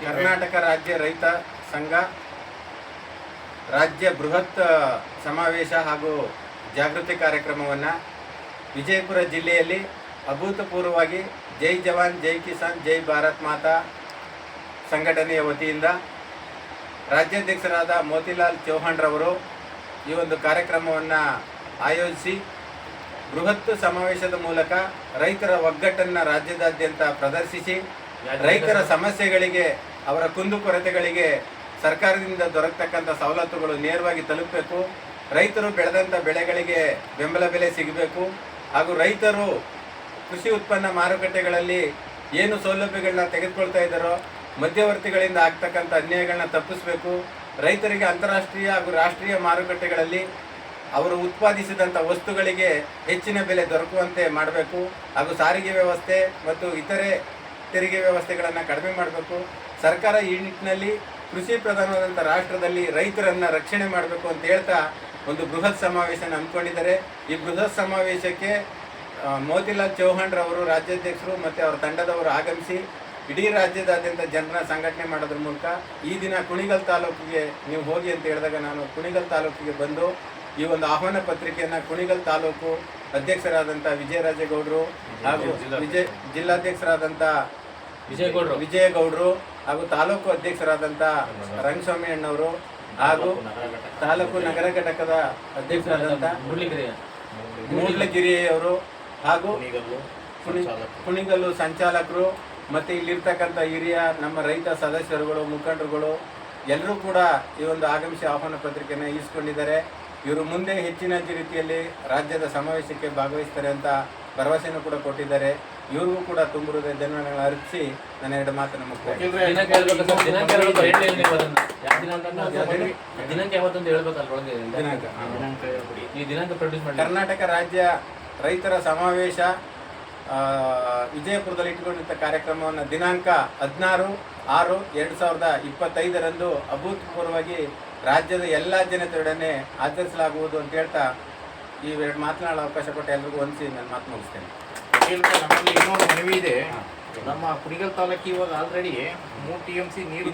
ಕರ್ನಾಟಕ ರಾಜ್ಯ ರೈತ ಸಂಘ ರಾಜ್ಯ ಬೃಹತ್ ಸಮಾವೇಶ ಹಾಗೂ ಜಾಗೃತಿ ಕಾರ್ಯಕ್ರಮವನ್ನು ವಿಜಯಪುರ ಜಿಲ್ಲೆಯಲ್ಲಿ ಅಭೂತಪೂರ್ವವಾಗಿ ಜೈ ಜವಾನ್ ಜೈ ಕಿಸಾನ್ ಜೈ ಭಾರತ್ ಮಾತಾ ಸಂಘಟನೆಯ ವತಿಯಿಂದ ರಾಜ್ಯಾಧ್ಯಕ್ಷರಾದ ಮೋತಿಲಾಲ್ ಚೌಹಾಣ್ರವರು ಈ ಒಂದು ಕಾರ್ಯಕ್ರಮವನ್ನು ಆಯೋಜಿಸಿ ಬೃಹತ್ ಸಮಾವೇಶದ ಮೂಲಕ ರೈತರ ಒಗ್ಗಟ್ಟನ್ನು ರಾಜ್ಯದಾದ್ಯಂತ ಪ್ರದರ್ಶಿಸಿ ರೈತರ ಸಮಸ್ಯೆಗಳಿಗೆ ಅವರ ಕುಂದುಕೊರತೆಗಳಿಗೆ ಸರ್ಕಾರದಿಂದ ದೊರಕತಕ್ಕಂಥ ಸವಲತ್ತುಗಳು ನೇರವಾಗಿ ತಲುಪಬೇಕು, ರೈತರು ಬೆಳೆದಂಥ ಬೆಳೆಗಳಿಗೆ ಬೆಂಬಲ ಬೆಲೆ ಸಿಗಬೇಕು ಹಾಗೂ ರೈತರು ಕೃಷಿ ಉತ್ಪನ್ನ ಮಾರುಕಟ್ಟೆಗಳಲ್ಲಿ ಏನು ಸೌಲಭ್ಯಗಳನ್ನ ತೆಗೆದುಕೊಳ್ತಾ ಇದ್ದಾರೋ ಮಧ್ಯವರ್ತಿಗಳಿಂದ ಆಗ್ತಕ್ಕಂಥ ಅನ್ಯಾಯಗಳನ್ನ ತಪ್ಪಿಸಬೇಕು, ರೈತರಿಗೆ ಅಂತಾರಾಷ್ಟ್ರೀಯ ಹಾಗೂ ರಾಷ್ಟ್ರೀಯ ಮಾರುಕಟ್ಟೆಗಳಲ್ಲಿ ಅವರು ಉತ್ಪಾದಿಸಿದಂಥ ವಸ್ತುಗಳಿಗೆ ಹೆಚ್ಚಿನ ಬೆಲೆ ದೊರಕುವಂತೆ ಮಾಡಬೇಕು ಹಾಗೂ ಸಾರಿಗೆ ವ್ಯವಸ್ಥೆ ಮತ್ತು ಇತರೆ ತೆರಿಗೆ ವ್ಯವಸ್ಥೆಗಳನ್ನು ಕಡಿಮೆ ಮಾಡಬೇಕು. ಸರ್ಕಾರ ಈ ನಿಟ್ಟಿನಲ್ಲಿ ಕೃಷಿ ಪ್ರಧಾನವಾದಂಥ ರಾಷ್ಟ್ರದಲ್ಲಿ ರೈತರನ್ನು ರಕ್ಷಣೆ ಮಾಡಬೇಕು ಅಂತ ಹೇಳ್ತಾ ಒಂದು ಬೃಹತ್ ಸಮಾವೇಶನ ಹಮ್ಮಿಕೊಂಡಿದ್ದಾರೆ. ಈ ಬೃಹತ್ ಸಮಾವೇಶಕ್ಕೆ ಮೋತಿಲಾಲ್ ಚೌಹಾಣ್ರವರು ರಾಜ್ಯಾಧ್ಯಕ್ಷರು ಮತ್ತು ಅವರ ತಂಡದವರು ಆಗಮಿಸಿ ಇಡೀ ರಾಜ್ಯದಾದ್ಯಂತ ಜನರ ಸಂಘಟನೆ ಮಾಡೋದ್ರ ಮೂಲಕ ಈ ದಿನ ಕುಣಿಗಲ್ ತಾಲೂಕಿಗೆ ನೀವು ಹೋಗಿ ಅಂತ ಹೇಳಿದಾಗ ನಾನು ಕುಣಿಗಲ್ ತಾಲೂಕಿಗೆ ಬಂದು ಈ ಒಂದು ಆಹ್ವಾನ ಪತ್ರಿಕೆಯನ್ನು ಕುಣಿಗಲ್ ತಾಲೂಕು ಅಧ್ಯಕ್ಷರಾದಂಥ ವಿಜಯರಾಜೇಗೌಡರು ಹಾಗೂ ಜಿಲ್ಲಾಧ್ಯಕ್ಷರಾದಂಥ ವಿಜಯಗೌಡರು ಹಾಗೂ ತಾಲೂಕು ಅಧ್ಯಕ್ಷರಾದಂಥ ರಂಗಸ್ವಾಮಿ ಅಣ್ಣವರು ಹಾಗೂ ತಾಲೂಕು ನಗರ ಘಟಕದ ಅಧ್ಯಕ್ಷರಾದಂಥ ಮೂಡ್ಲಗಿರಿಯವರು ಹಾಗೂ ಕುಣಿಗಲ್ಲು ಸಂಚಾಲಕರು ಮತ್ತು ಇಲ್ಲಿರ್ತಕ್ಕಂಥ ಹಿರಿಯ ನಮ್ಮ ರೈತ ಸದಸ್ಯರುಗಳು ಮುಖಂಡರುಗಳು ಎಲ್ಲರೂ ಕೂಡ ಈ ಒಂದು ಆಗಮಿಸಿ ಆಹ್ವಾನ ಪತ್ರಿಕೆಯನ್ನು ಇರಿಸಿಕೊಂಡಿದ್ದಾರೆ. ಇವರು ಮುಂದೆ ಹೆಚ್ಚಿನ ರೀತಿಯಲ್ಲಿ ರಾಜ್ಯದ ಸಮಾವೇಶಕ್ಕೆ ಭಾಗವಹಿಸ್ತಾರೆ ಅಂತ ಭರವಸೆಯನ್ನು ಕೂಡ ಕೊಟ್ಟಿದ್ದಾರೆ. ಇವ್ರಿಗೂ ಕೂಡ ತುಂಬ ಹೃದಯ ಧನ್ಯವಾದಗಳು ಅರ್ಪಿಸಿ ನನ್ನ ಎರಡು ಮಾತನ್ನು ಕರ್ನಾಟಕ ರಾಜ್ಯ ರೈತರ ಸಮಾವೇಶ ವಿಜಯಪುರದಲ್ಲಿ ಇಟ್ಟುಕೊಂಡಿದ್ದ ಕಾರ್ಯಕ್ರಮವನ್ನು ದಿನಾಂಕ 16/6/2025 ಅಭೂತಪೂರ್ವವಾಗಿ ರಾಜ್ಯದ ಎಲ್ಲ ಜನತೆಯೊಡನೆ ಆಚರಿಸಲಾಗುವುದು ಅಂತ ಹೇಳ್ತಾ ಈ ಎರಡು ಮಾತನಾಡೋ ಅವಕಾಶ ಕೊಟ್ಟು ಎಲ್ರಿಗೂ ಹೊಂದಿಸಿ ನಾನು ಮಾತು ಮುಗಿಸ್ತೇನೆ. ನಮ್ಮಲ್ಲಿ ಇನ್ನೊಂದು ಮನವಿ ಇದೆ. ನಮ್ಮ ಕುಣಿಗಲ್ ತಾಲೂಕು ಇವಾಗ ಆಲ್ರೆಡಿ 3 TMC ನೀರು